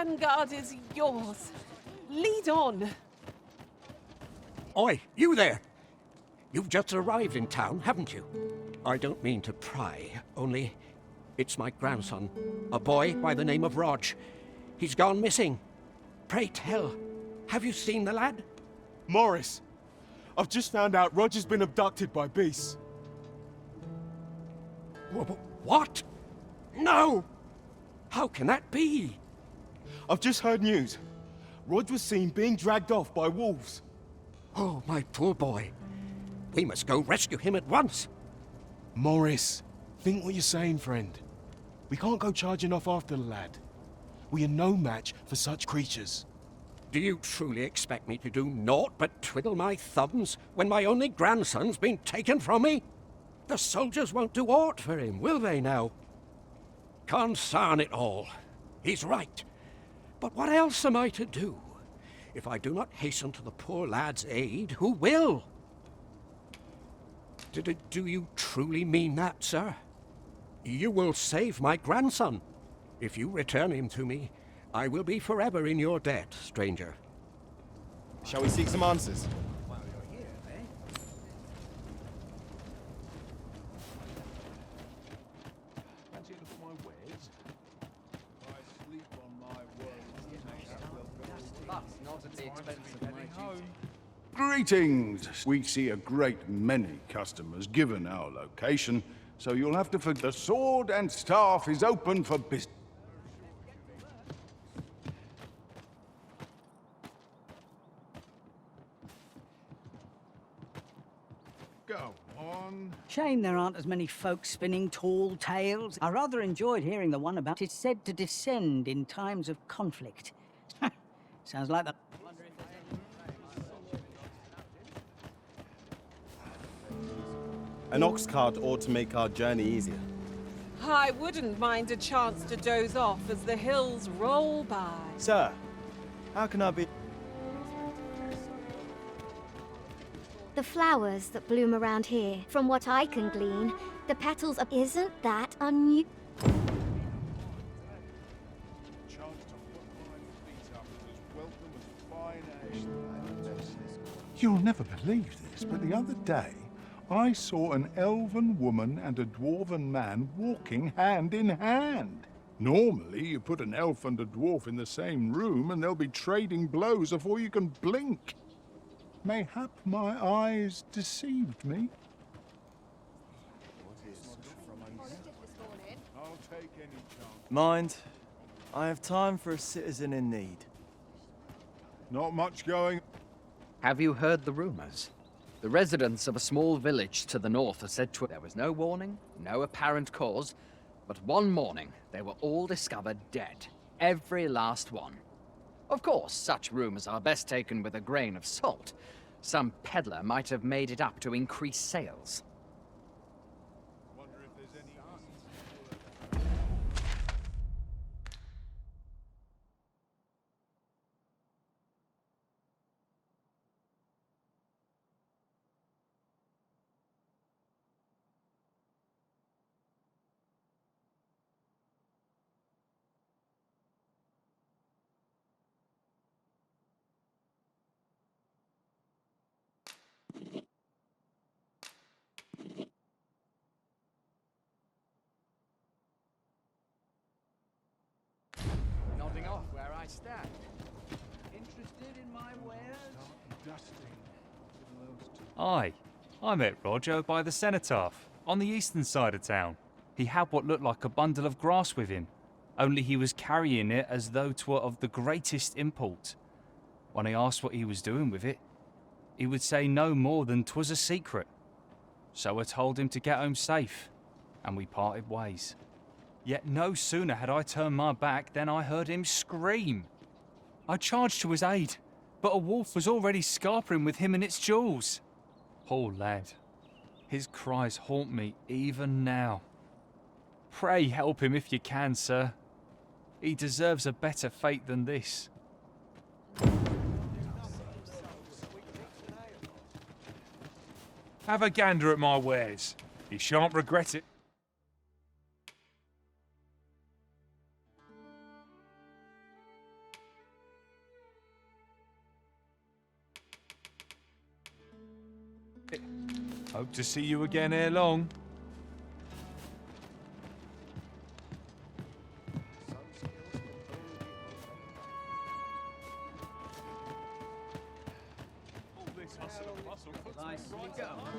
vanguard is yours. Lead on. Oi, you there! You've just arrived in town, haven't you? I don't mean to pry, only it's my grandson, a boy by the name of Rog. He's gone missing. Pray tell, have you seen the lad? Morris, I've just found out Roger's been abducted by beasts. What? No! How can that be? I've just heard news. Rog was seen being dragged off by wolves. Oh, my poor boy. We must go rescue him at once. Morris, think what you're saying, friend. We can't go charging off after the lad. We are no match for such creatures. Do you truly expect me to do naught but twiddle my thumbs when my only grandson's been taken from me? The soldiers won't do aught for him, will they now? Consarn it all. He's right. But what else am I to do? If I do not hasten to the poor lad's aid, who will? Do you truly mean that, sir? You will save my grandson. If you return him to me, I will be forever in your debt, stranger. Shall we seek some answers? While you're here, eh? Fancy a look at my wares? I sleep on my wares. That's not at the expense of my duty. Greetings! We see a great many customers given our location, so you'll have to forget the sword and staff is open for business. Go on. Shame there aren't as many folk spinning tall tales. I rather enjoyed hearing the one about it's said to descend in times of conflict. Sounds like the... An ox cart ought to make our journey easier. I wouldn't mind a chance to doze off as the hills roll by. Sir, how can I be... The flowers that bloom around here, from what I can glean, the petals of... Isn't that unusual? You'll never believe this, but the other day, I saw an elven woman and a dwarven man walking hand in hand. Normally, you put an elf and a dwarf in the same room and they'll be trading blows before you can blink. Mayhap my eyes deceived me. Mind, I have time for a citizen in need. Not much going. Have you heard the rumors? The residents of a small village to the north are said to... There was no warning, no apparent cause, but one morning they were all discovered dead. Every last one. Of course, such rumors are best taken with a grain of salt. Some peddler might have made it up to increase sales. Nodding off where I stand. Interested in my wares? Aye, I met Roger by the cenotaph, on the eastern side of town. He had what looked like a bundle of grass with him, only he was carrying it as though 'twere of the greatest import. When I asked what he was doing with it, he would say no more than 'twas a secret. So I told him to get home safe, and we parted ways. Yet no sooner had I turned my back than I heard him scream. I charged to his aid, but a wolf was already scarpering with him and its jewels. Poor lad. His cries haunt me even now. Pray help him if you can, sir. He deserves a better fate than this. Have a gander at my wares. You shan't regret it. Hope to see you again ere long.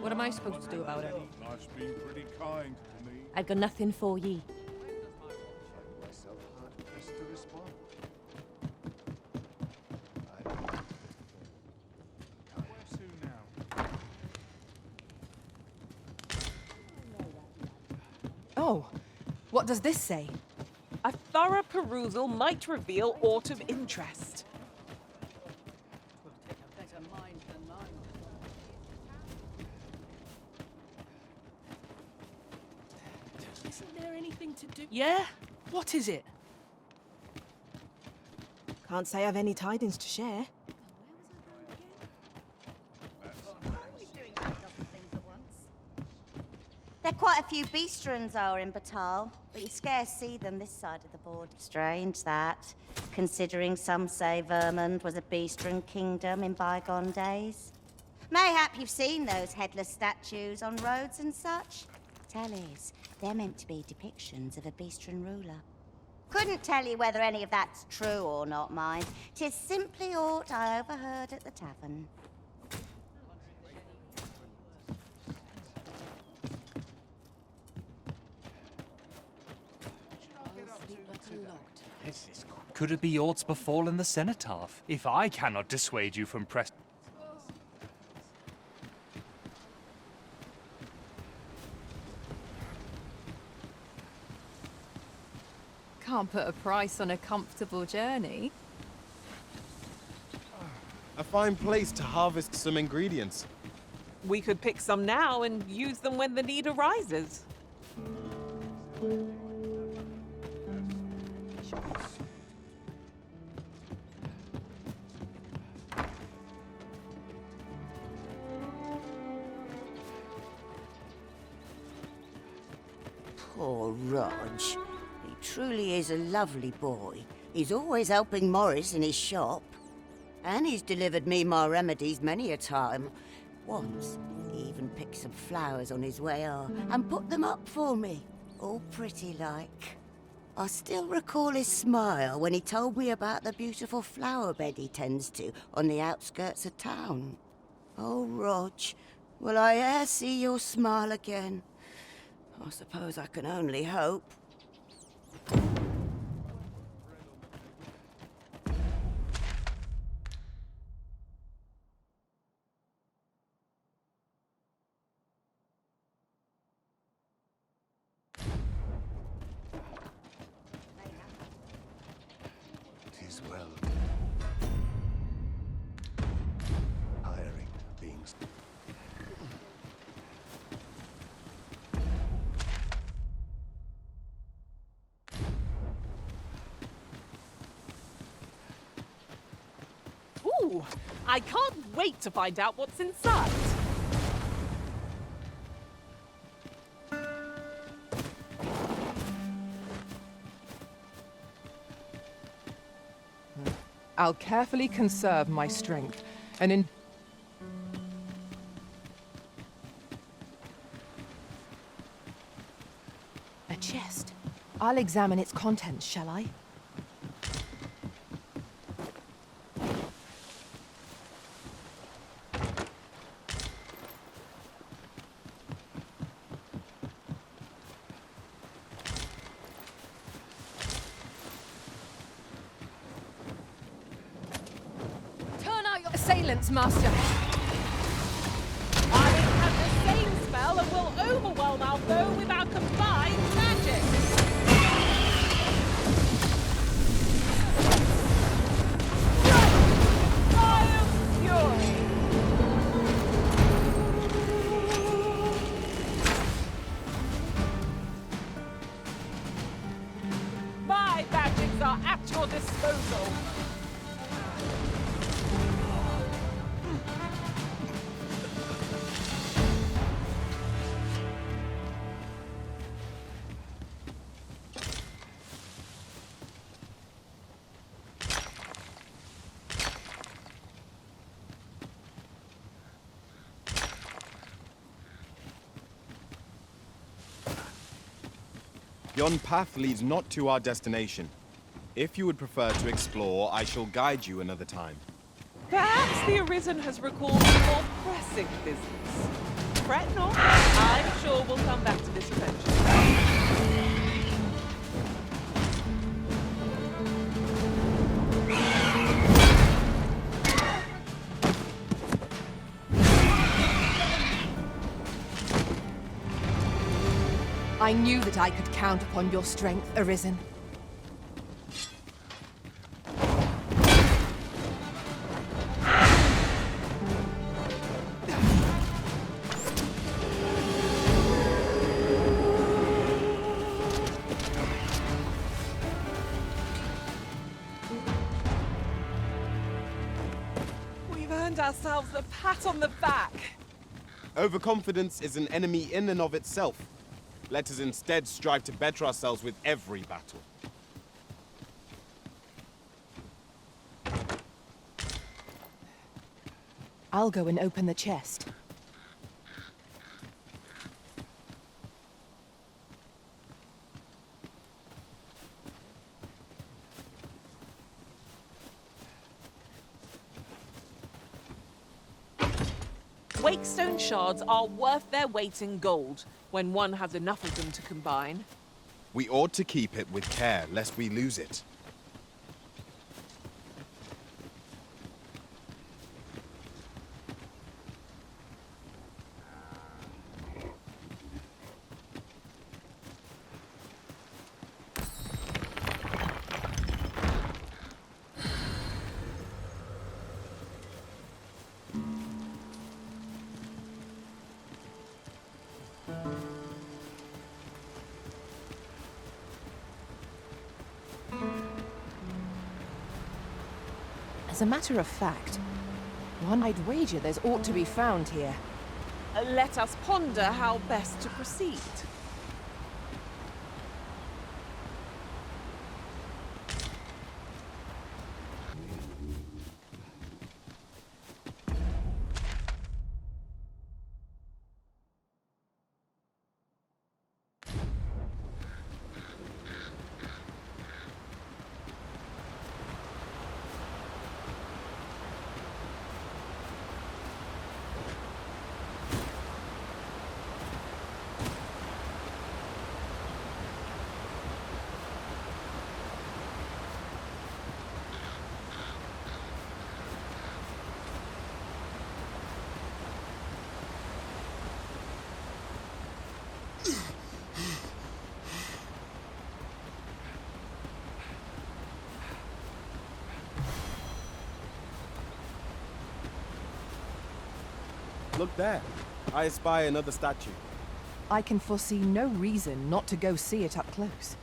What am I supposed to do about it? Life's been pretty kind to me. I've got nothing for ye. Myself hard pressed to respond. Oh, what does this say? A thorough perusal might reveal aught of interest. Isn't there anything to do? Yeah? What is it? Can't say I've any tidings to share. There are quite a few Biestrens are in Batal, but you scarce see them this side of the border. Strange that, considering some say Vermund was a Biestren kingdom in bygone days. Mayhap you've seen those headless statues on roads and such? Tellies, they're meant to be depictions of a Biestren ruler. Couldn't tell you whether any of that's true or not, mind. 'Tis simply aught I overheard at the tavern. Could it be aught's befallen the cenotaph? If I cannot dissuade you from press... Can't put a price on a comfortable journey. A fine place to harvest some ingredients. We could pick some now and use them when the need arises. Poor Rog. He truly is a lovely boy. He's always helping Morris in his shop. And he's delivered me my remedies many a time. Once, he even picked some flowers on his way and put them up for me. All pretty like. I still recall his smile when he told me about the beautiful flower bed he tends to on the outskirts of town. Oh, Rog, will I e'er see your smile again? I suppose I can only hope. Tis well. Hiring beings. Ooh, I can't wait to find out what's inside. I'll carefully conserve my strength, and in... A chest. I'll examine its contents, shall I? Assailants, Master. I have the same spell and will overwhelm our foe with our combined magic. Fire fury. My magics are at your disposal. Yon path leads not to our destination. If you would prefer to explore, I shall guide you another time. Perhaps the Arisen has recalled more pressing business. Fret not. I'm sure we'll come back to this eventually. I knew that I could count upon your strength, Arisen. We've earned ourselves a pat on the back. Overconfidence is an enemy in and of itself. Let us instead strive to better ourselves with every battle. I'll go and open the chest. Wakestone shards are worth their weight in gold when one has enough of them to combine. We ought to keep it with care, lest we lose it. As a matter of fact, I'd wager there's ought to be found here. Let us ponder how best to proceed. Look there. I espy another statue. I can foresee no reason not to go see it up close.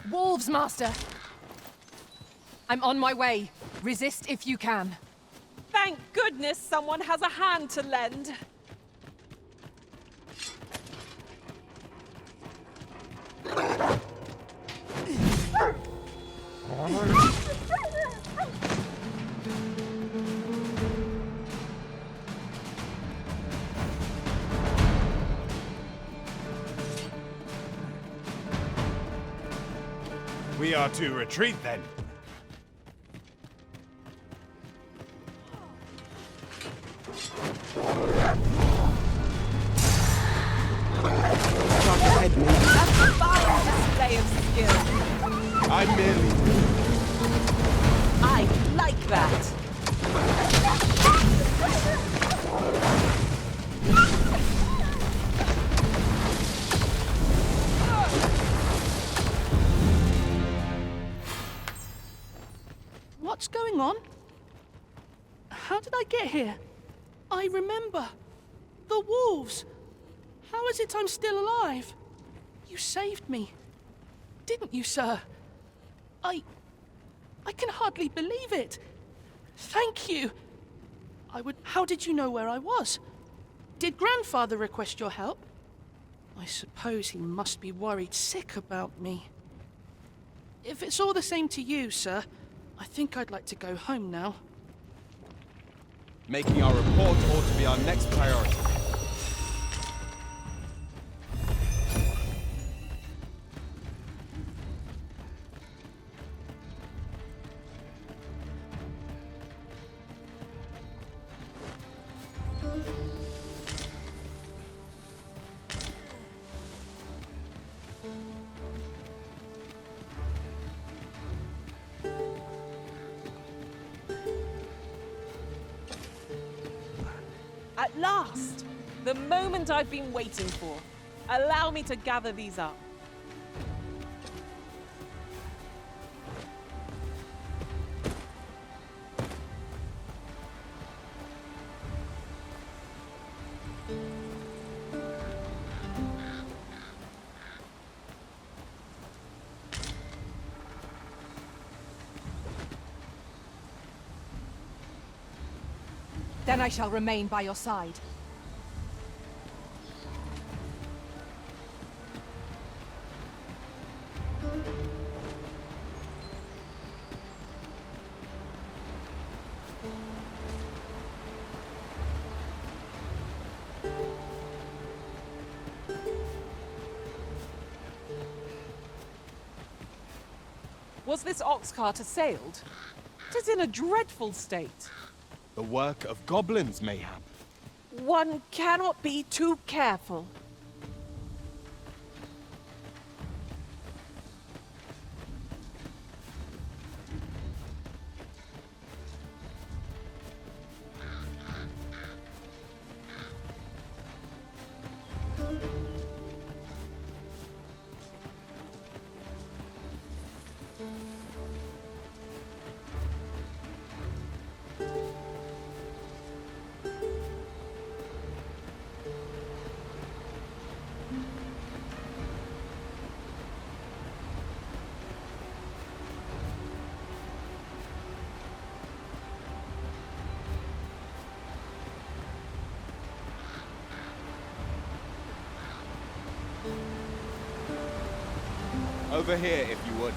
Wolves, Master! I'm on my way. Resist if you can. Thank goodness someone has a hand to lend. We are to retreat then. That's a fine display of skill. I'm merely... I like that. What's going on? How did I get here? I remember. The wolves. How is it I'm still alive? You saved me. Didn't you, sir? I can hardly believe it. Thank you. How did you know where I was? Did Grandfather request your help? I suppose he must be worried sick about me. If it's all the same to you, sir, I think I'd like to go home now. Making our report ought to be our next priority. At last! The moment I've been waiting for. Allow me to gather these up. Then I shall remain by your side. Was this ox cart assailed? 'Tis in a dreadful state. The work of goblins, mayhap. One cannot be too careful. Over here, if you would.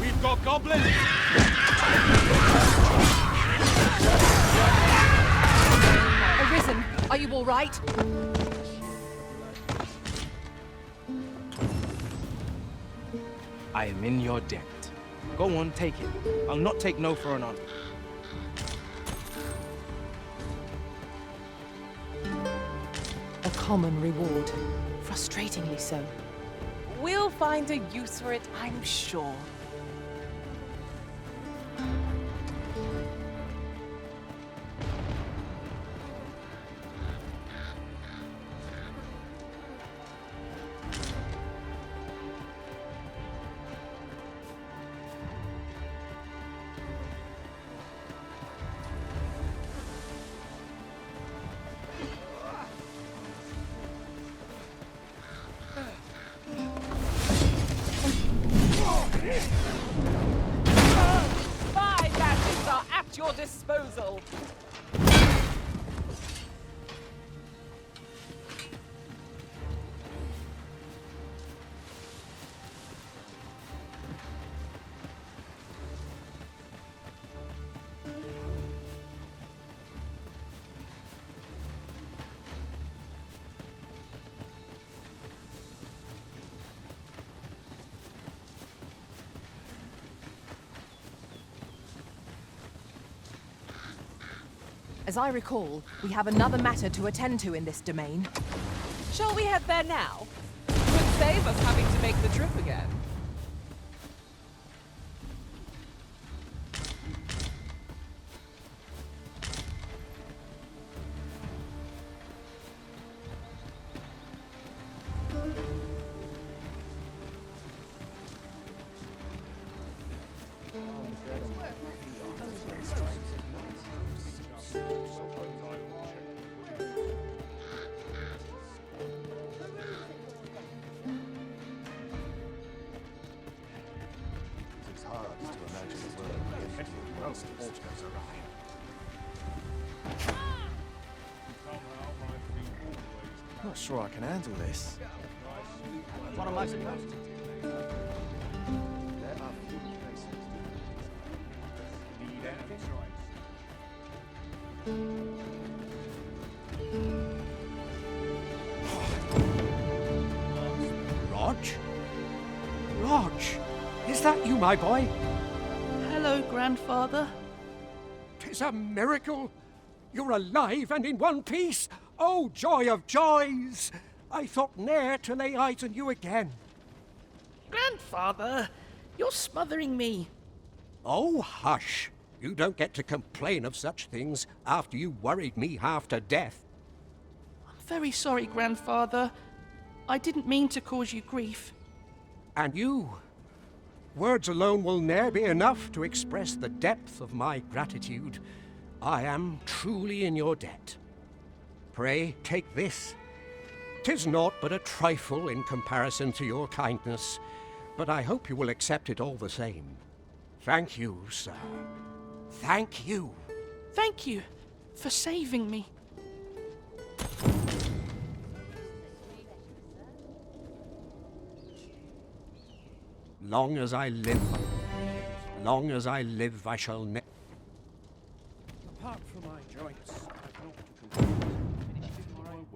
We've got goblins! Arisen, are you all right? I am in your debt. Go on, take it. I'll not take no for an answer. A common reward. Frustratingly so. We'll find a use for it, I'm sure. your disposal. As I recall, we have another matter to attend to in this domain. Shall we head there now? Could save us having to make the trip again. Not sure I can handle this. What am I supposed to do? Rog? Rog! Is that you, my boy? Hello, Grandfather. 'Tis a miracle! You're alive and in one piece! Oh, joy of joys! I thought ne'er to lay eyes on you again. Grandfather, you're smothering me. Oh, hush! You don't get to complain of such things after you worried me half to death. I'm very sorry, Grandfather. I didn't mean to cause you grief. And you? Words alone will ne'er be enough to express the depth of my gratitude. I am truly in your debt. Pray, take this. 'Tis naught but a trifle in comparison to your kindness, but I hope you will accept it all the same. Thank you, sir. Thank you. Thank you for saving me. Long as I live, I shall Apart from my joints, I've naught to complain.